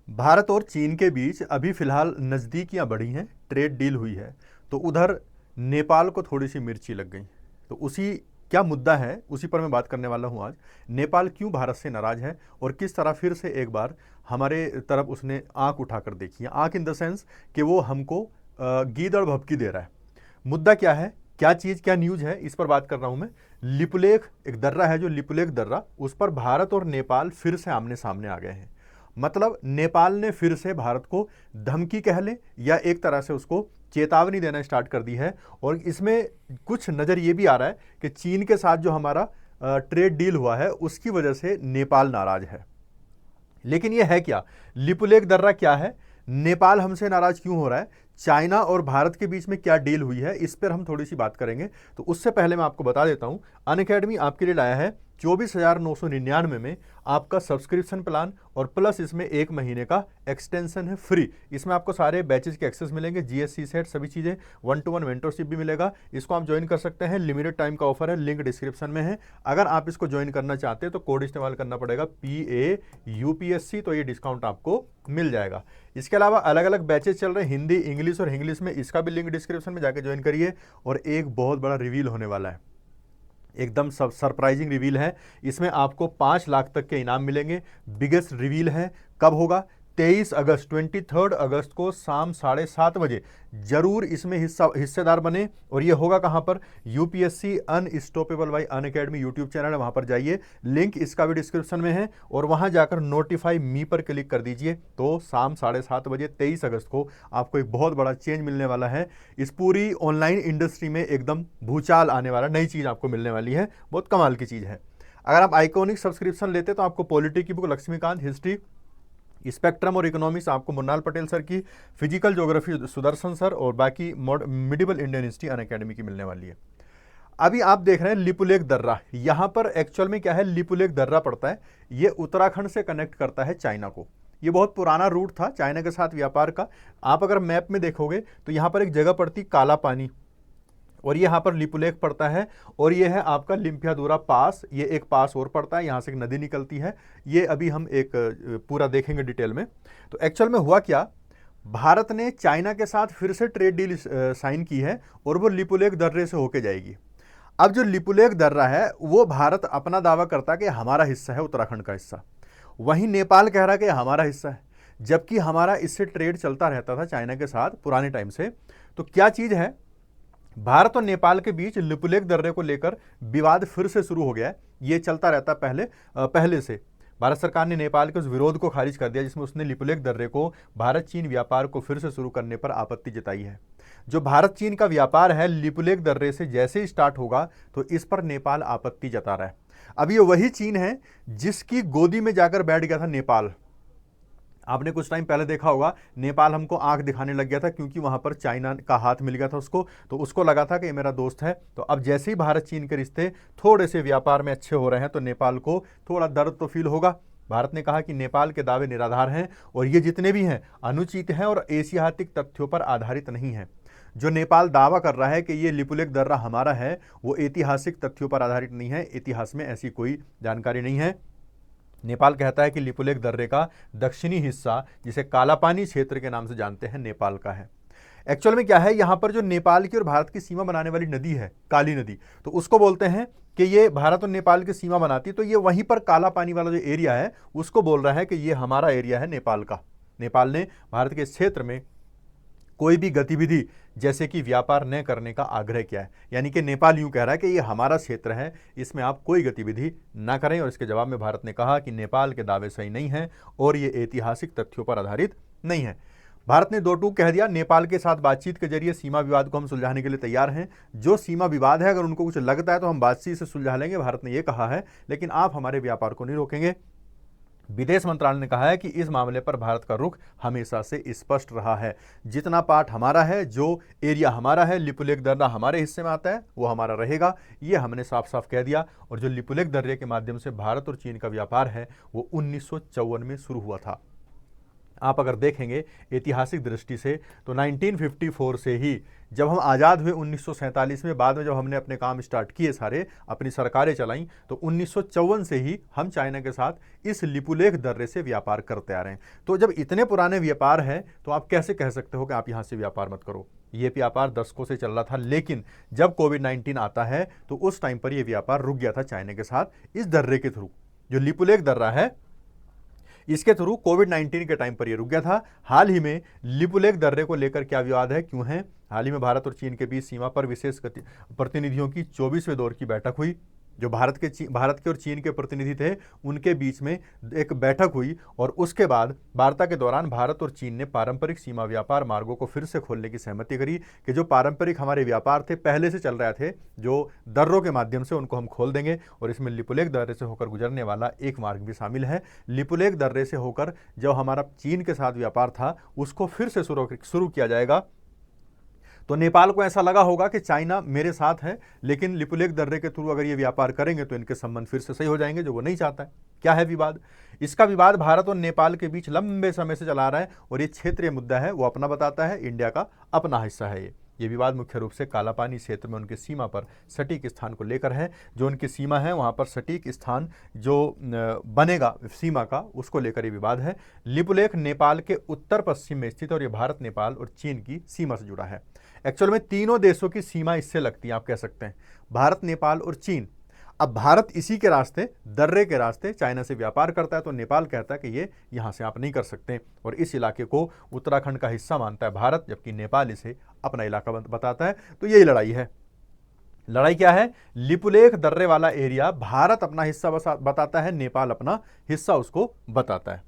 भारत और चीन के बीच अभी फिलहाल नज़दीकियां बढ़ी हैं, ट्रेड डील हुई है। तो उधर नेपाल को थोड़ी सी मिर्ची लग गई। तो उसी क्या मुद्दा है उसी पर मैं बात करने वाला हूं आज। नेपाल क्यों भारत से नाराज है और किस तरह फिर से एक बार हमारे तरफ उसने आंख उठाकर देखी है। आंख इन द सेंस कि वो हमको गीदड़ भभकी दे रहा है। मुद्दा क्या है, क्या चीज़, क्या न्यूज़ है, इस पर बात कर रहा हूं मैं। लिपुलेख एक दर्रा है, जो लिपुलेख दर्रा, उस पर भारत और नेपाल फिर से आमने सामने आ गए हैं। मतलब नेपाल ने फिर से भारत को धमकी कह ले या एक तरह से उसको चेतावनी देना स्टार्ट कर दी है। और इसमें कुछ नज़र ये भी आ रहा है कि चीन के साथ जो हमारा ट्रेड डील हुआ है उसकी वजह से नेपाल नाराज है। लेकिन ये है क्या, लिपुलेख दर्रा क्या है, नेपाल हमसे नाराज क्यों हो रहा है, चाइना और भारत के बीच में क्या डील हुई है, इस पर हम थोड़ी सी बात करेंगे। तो उससे पहले मैं आपको बता देता हूं, अनअकैडमी आपके लिए लाया है 24,999 में आपका सब्सक्रिप्शन प्लान और प्लस इसमें 1 महीने का एक्सटेंशन है फ्री। इसमें आपको सारे बैचेज के एक्सेस मिलेंगे, जीएससी सेट सभी चीज़ें, 1-to-1 मेंटरशिप भी मिलेगा। इसको आप ज्वाइन कर सकते हैं, लिमिटेड टाइम का ऑफर है, लिंक डिस्क्रिप्शन में है। अगर आप इसको ज्वाइन करना चाहते हैं तो कोड इस्तेमाल करना पड़ेगा PAUPSC, तो ये डिस्काउंट आपको मिल जाएगा। इसके अलावा अलग अलग बैचेज चल रहे हैं, हिंदी, इंग्लिश और इंग्लिश में, इसका भी लिंक डिस्क्रिप्शन में जाके ज्वाइन करिए। और एक बहुत बड़ा रिवील होने वाला है, एकदम सब सरप्राइजिंग रिवील है। इसमें आपको 5 लाख तक के इनाम मिलेंगे। बिगेस्ट रिवील है, कब होगा, 23 अगस्त 23 अगस्त को शाम 7:30 बजे। जरूर इसमें हिस्सेदार बने। और ये होगा कहाँ पर, UPSC unstoppable bye Unacademy YouTube channel है, वहाँ पर जाइए, लिंक इसका भी डिस्क्रिप्शन में है। और वहाँ जाकर नोटिफाई मी पर क्लिक कर दीजिए। तो शाम 7:30 बजे 23 अगस्त को आपको एक बहुत बड़ा चेंज मिलने वाला है। इस पूरी ऑनलाइन इंडस्ट्री में एकदम भूचाल आने वाला, नई चीज़ आपको मिलने वाली है, बहुत कमाल की चीज़ है। अगर आप आइकॉनिक सब्सक्रिप्शन लेते तो आपको पॉलिटी की बुक, लक्ष्मीकांत, हिस्ट्री, स्पेक्ट्रम और इकोनॉमिक्स आपको मुन्नाल पटेल सर की, फिजिकल ज्योग्राफी सुदर्शन सर, और बाकी मिडिवल इंडियन हिस्ट्री अनअकैडमी की मिलने वाली है। अभी आप देख रहे हैं लिपुलेख दर्रा, यहां पर एक्चुअल में क्या है, लिपुलेख दर्रा पड़ता है, ये उत्तराखंड से कनेक्ट करता है चाइना को। ये बहुत पुराना रूट था चाइना के साथ व्यापार का। आप अगर मैप में देखोगे तो यहां पर एक जगह पड़ती काला पानी, और ये यहाँ पर लिपुलेख पड़ता है। और ये है आपका लिम्पियादुरा पास, ये एक पास और पड़ता है, यहाँ से एक नदी निकलती है। ये अभी हम एक पूरा देखेंगे डिटेल में। तो एक्चुअल में हुआ क्या, भारत ने चाइना के साथ फिर से ट्रेड डील साइन की है और वो लिपुलेख दर्रे से होके जाएगी। अब जो लिपुलेख दर्रा है वो भारत अपना दावा करता है कि हमारा हिस्सा है, उत्तराखंड का हिस्सा। वहीं नेपाल कह रहा है कि हमारा हिस्सा है, जबकि हमारा इससे ट्रेड चलता रहता था चाइना के साथ पुराने टाइम से। तो क्या चीज़ है, भारत और नेपाल के बीच लिपुलेख दर्रे को लेकर विवाद फिर से शुरू हो गया है। ये चलता रहता पहले से। भारत सरकार ने नेपाल के उस विरोध को खारिज कर दिया जिसमें उसने लिपुलेख दर्रे को भारत चीन व्यापार को फिर से शुरू करने पर आपत्ति जताई है। जो भारत चीन का व्यापार है लिपुलेख दर्रे से जैसे ही स्टार्ट होगा तो इस पर नेपाल आपत्ति जता रहा है। अब ये वही चीन है जिसकी गोदी में जाकर बैठ गया था नेपाल। आपने कुछ टाइम पहले देखा होगा, नेपाल हमको आंख दिखाने लग गया था क्योंकि वहां पर चाइना का हाथ मिल गया था उसको, तो उसको लगा था कि ये मेरा दोस्त है। तो अब जैसे ही भारत चीन के रिश्ते थोड़े से व्यापार में अच्छे हो रहे हैं तो नेपाल को थोड़ा दर्द तो फील होगा। भारत ने कहा कि नेपाल के दावे निराधार हैं और ये जितने भी हैं अनुचित हैं और ऐतिहासिक तथ्यों पर आधारित नहीं है। जो नेपाल दावा कर रहा है कि ये लिपुलेख दर्रा हमारा है, वो ऐतिहासिक तथ्यों पर आधारित नहीं है, इतिहास में ऐसी कोई जानकारी नहीं है। नेपाल कहता है कि लिपुलेख दर्रे का दक्षिणी हिस्सा, जिसे कालापानी क्षेत्र के नाम से जानते हैं, नेपाल का है। एक्चुअल में क्या है, यहां पर जो नेपाल की और भारत की सीमा बनाने वाली नदी है, काली नदी, तो उसको बोलते हैं कि ये भारत और नेपाल की सीमा बनाती, तो ये वहीं पर काला पानी वाला जो एरिया है उसको बोल रहा है कि ये हमारा एरिया है नेपाल का। नेपाल ने भारत के क्षेत्र में कोई भी गतिविधि जैसे कि व्यापार न करने का आग्रह किया है। यानी कि नेपाल यूं कह रहा है कि ये हमारा क्षेत्र है, इसमें आप कोई गतिविधि ना करें। और इसके जवाब में भारत ने कहा कि नेपाल के दावे सही नहीं हैं और ये ऐतिहासिक तथ्यों पर आधारित नहीं है। भारत ने दो टूक कह दिया, नेपाल के साथ बातचीत के जरिए सीमा विवाद को हम सुलझाने के लिए तैयार हैं। जो सीमा विवाद है अगर उनको कुछ लगता है तो हम बातचीत से सुलझा लेंगे, भारत ने यह कहा है, लेकिन आप हमारे व्यापार को नहीं रोकेंगे। विदेश मंत्रालय ने कहा है कि इस मामले पर भारत का रुख हमेशा से स्पष्ट रहा है। जितना पार्ट हमारा है, जो एरिया हमारा है, लिपुलेख दर्रा हमारे हिस्से में आता है, वो हमारा रहेगा, ये हमने साफ साफ कह दिया। और जो लिपुलेख दर्रे के माध्यम से भारत और चीन का व्यापार है वो 1954 में शुरू हुआ था। आप अगर देखेंगे ऐतिहासिक दृष्टि से तो 1954 से ही, जब हम आज़ाद हुए 1947 में, बाद में जब हमने अपने काम स्टार्ट किए सारे, अपनी सरकारें चलाईं, तो 1954 से ही हम चाइना के साथ इस लिपुलेख दर्रे से व्यापार करते आ रहे हैं। तो जब इतने पुराने व्यापार हैं तो आप कैसे कह सकते हो कि आप यहाँ से व्यापार मत करो। ये व्यापार दशकों से चल रहा था, लेकिन जब कोविड-19 आता है तो उस टाइम पर यह व्यापार रुक गया था चाइना के साथ इस दर्रे के थ्रू। जो लिपुलेख दर्रा है इसके थ्रू कोविड-19 के टाइम पर यह रुक गया था। हाल ही में लिपुलेख दर्रे को लेकर क्या विवाद है, क्यों है? हाल ही में भारत और चीन के बीच सीमा पर विशेष प्रतिनिधियों की 24वें दौर की बैठक हुई। जो भारत के और चीन के प्रतिनिधि थे उनके बीच में एक बैठक हुई, और उसके बाद वार्ता के दौरान भारत और चीन ने पारंपरिक सीमा व्यापार मार्गों को फिर से खोलने की सहमति करी कि जो पारंपरिक हमारे व्यापार थे, पहले से चल रहे थे, जो दर्रों के माध्यम से, उनको हम खोल देंगे। और इसमें लिपुलेख दर्रे से होकर गुजरने वाला एक मार्ग भी शामिल है। लिपुलेख दर्रे से होकर जो हमारा चीन के साथ व्यापार था उसको फिर से शुरू किया जाएगा। तो नेपाल को ऐसा लगा होगा कि चाइना मेरे साथ है, लेकिन लिपुलेख दर्रे के थ्रू अगर ये व्यापार करेंगे तो इनके संबंध फिर से सही हो जाएंगे, जो वो नहीं चाहता है। क्या है विवाद? इसका विवाद भारत और नेपाल के बीच लंबे समय से चला रहा है, और ये क्षेत्रीय मुद्दा है, वो अपना बताता है, इंडिया का अपना हिस्सा है। ये विवाद मुख्य रूप से कालापानी क्षेत्र में उनकी सीमा पर सटीक स्थान को लेकर है। जो उनकी सीमा है वहाँ पर सटीक स्थान जो बनेगा सीमा का, उसको लेकर ये विवाद है। लिपुलेख नेपाल के उत्तर पश्चिम में स्थित, और ये भारत, नेपाल और चीन की सीमा से जुड़ा है। एक्चुअल में तीनों देशों की सीमा इससे लगती है, आप कह सकते हैं, भारत, नेपाल और चीन। अब भारत इसी के रास्ते, दर्रे के रास्ते चाइना से व्यापार करता है, तो नेपाल कहता है कि ये यहाँ से आप नहीं कर सकते, और इस इलाके को उत्तराखंड का हिस्सा मानता है भारत, जबकि नेपाल इसे अपना इलाका बताता है। तो यही लड़ाई है। लड़ाई क्या है? लिपुलेख दर्रे वाला एरिया भारत अपना हिस्सा बताता है, नेपाल अपना हिस्सा उसको बताता है।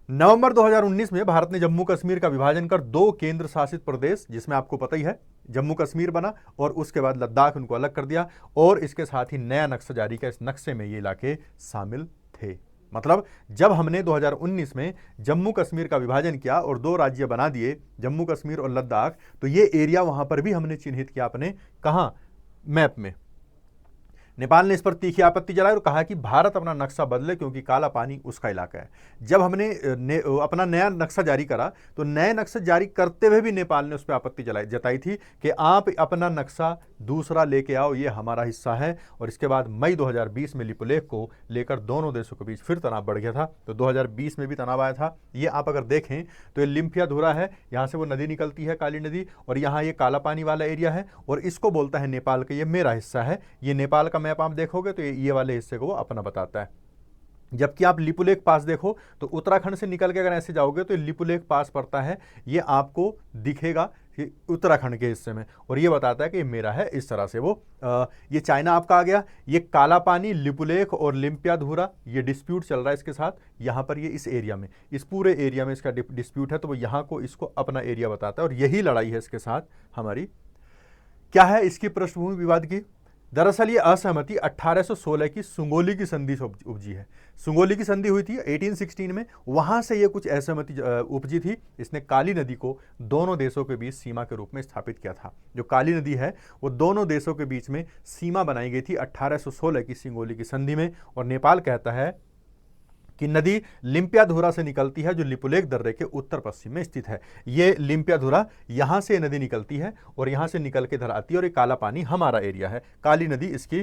नवंबर 2019 में भारत ने जम्मू कश्मीर का विभाजन कर 2 केंद्र शासित प्रदेश, जिसमें आपको पता ही है जम्मू कश्मीर बना, और उसके बाद लद्दाख उनको अलग कर दिया, और इसके साथ ही नया नक्शा जारी किया। इस नक्शे में ये इलाके शामिल थे। मतलब जब हमने 2019 में जम्मू कश्मीर का विभाजन किया और 2 राज्य बना दिए, जम्मू कश्मीर और लद्दाख, तो ये एरिया वहां पर भी हमने चिन्हित किया अपने, कहां? मैप में। नेपाल ने इस पर तीखी आपत्ति जलाई और कहा कि भारत अपना नक्शा बदले, क्योंकि काला पानी उसका इलाका है। जब हमने अपना नया नक्शा जारी करा, तो नए नक्शा जारी करते हुए भी नेपाल ने उस पर आपत्ति जताई थी कि आप अपना नक्शा दूसरा लेके आओ, ये हमारा हिस्सा है। और इसके बाद मई 2020 में लिपुलेख को लेकर दोनों देशों के बीच फिर तनाव बढ़ गया था। तो 2020 में भी तनाव आया था। ये आप अगर देखें तो ये लिम्पियाधुरा है, यहाँ से वो नदी निकलती है, काली नदी, और यहाँ ये काला पानी वाला एरिया है, और इसको बोलता है नेपाल का ये मेरा हिस्सा है। ये नेपाल का मैप आप देखोगे तो ये वाले हिस्से को वो अपना बताता है। जबकि आप लिपुलेख पास देखो तो उत्तराखंड से निकल के अगर ऐसे जाओगे तो लिपुलेख पास पड़ता है, ये आपको दिखेगा कि उत्तराखंड के हिस्से में, और ये बताता है कि ये मेरा है। इस तरह से वो ये चाइना आपका आ गया। ये काला पानी, लिपुलेख और लिम्पियाधुरा, ये डिस्प्यूट चल रहा है इसके साथ। यहाँ पर ये इस एरिया में, इस पूरे एरिया में इसका डिस्प्यूट है, तो वो यहाँ को इसको अपना एरिया बताता है, और यही लड़ाई है इसके साथ हमारी। क्या है इसकी पृष्ठभूमि विवाद की? दरअसल ये असहमति 1816 की सुंगोली की संधि से उपजी है। सुंगोली की संधि हुई थी 1816 में, वहां से ये कुछ असहमति उपजी थी। इसने काली नदी को दोनों देशों के बीच सीमा के रूप में स्थापित किया था। जो काली नदी है वो दोनों देशों के बीच में सीमा बनाई गई थी 1816 की सुंगोली की संधि में। और नेपाल कहता है कि नदी लिम्पियाधुरा से निकलती है, जो लिपुलेख दर्रे के उत्तर पश्चिम में स्थित है। ये लिम्पियाधुरा, यहाँ से नदी निकलती है और यहाँ से निकल के इधर आती है, और ये काला पानी हमारा एरिया है। काली नदी इसकी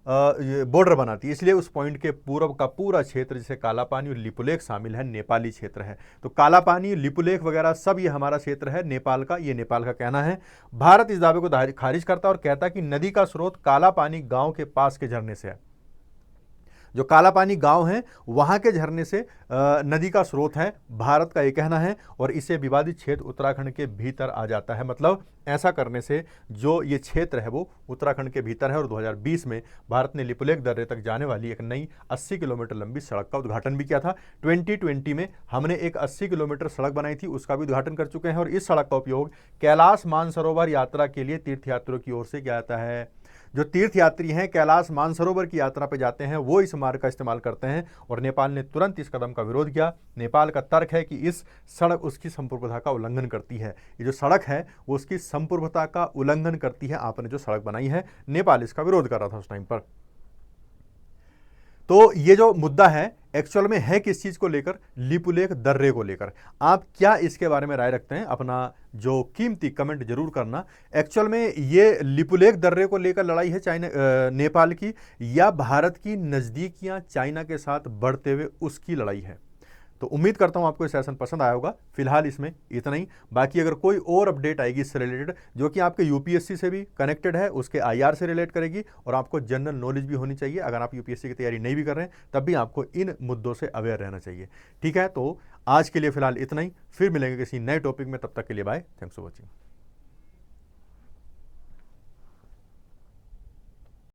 बॉर्डर बनाती है, इसलिए उस पॉइंट के पूर्व का पूरा क्षेत्र जिसे काला पानी और लिपुलेख शामिल है, नेपाली क्षेत्र है। तो काला पानी, लिपुलेख वगैरह सब ये हमारा क्षेत्र है नेपाल का, ये नेपाल का कहना है। भारत इस दावे को खारिज करता है और कहता है कि नदी का स्रोत काला पानी गांव के पास के झरने से है। जो काला पानी गांव है वहां के झरने से नदी का स्रोत है, भारत का ये कहना है, और इसे विवादित क्षेत्र उत्तराखंड के भीतर आ जाता है। मतलब ऐसा करने से जो ये क्षेत्र है वो उत्तराखंड के भीतर है। और 2020 में भारत ने लिपुलेख दर्रे तक जाने वाली एक नई 80 किलोमीटर लंबी सड़क का उद्घाटन भी किया था। 2020 में हमने एक 80 किलोमीटर सड़क बनाई थी, उसका भी उद्घाटन कर चुके हैं। और इस सड़क का उपयोग कैलाश मानसरोवर यात्रा के लिए तीर्थयात्रियों की ओर से किया जाता है। जो तीर्थयात्री हैं कैलाश मानसरोवर की यात्रा पर जाते हैं वो इस मार्ग का इस्तेमाल करते हैं, और नेपाल ने तुरंत इस कदम का विरोध किया। नेपाल का तर्क है कि इस सड़क उसकी संप्रभुता का उल्लंघन करती है। ये जो सड़क है वो उसकी संप्रभुता का उल्लंघन करती है, आपने जो सड़क बनाई है। नेपाल इसका विरोध कर रहा था उस टाइम पर। तो ये जो मुद्दा है एक्चुअल में है किस चीज को लेकर, लिपुलेख दर्रे को लेकर। आप क्या इसके बारे में राय रखते हैं, अपना जो कीमती कमेंट जरूर करना। एक्चुअल में ये लिपुलेख दर्रे को लेकर लड़ाई है चाइना नेपाल की, या भारत की नजदीकियां चाइना के साथ बढ़ते हुए उसकी लड़ाई है। तो उम्मीद करता हूं आपको ये सेशन पसंद आया होगा। फिलहाल इसमें इतना ही। बाकी अगर कोई और अपडेट आएगी इससे रिलेटेड जो कि आपके यूपीएससी से भी कनेक्टेड है, उसके आईआर से रिलेट करेगी और आपको जनरल नॉलेज भी होनी चाहिए, अगर आप यूपीएससी की तैयारी नहीं भी कर रहे हैं तब भी आपको इन मुद्दों से अवेयर रहना चाहिए। ठीक है, तो आज के लिए फिलहाल इतना ही, फिर मिलेंगे किसी नए टॉपिक में, तब तक के लिए बाय, थैंक्स फॉर वॉचिंग।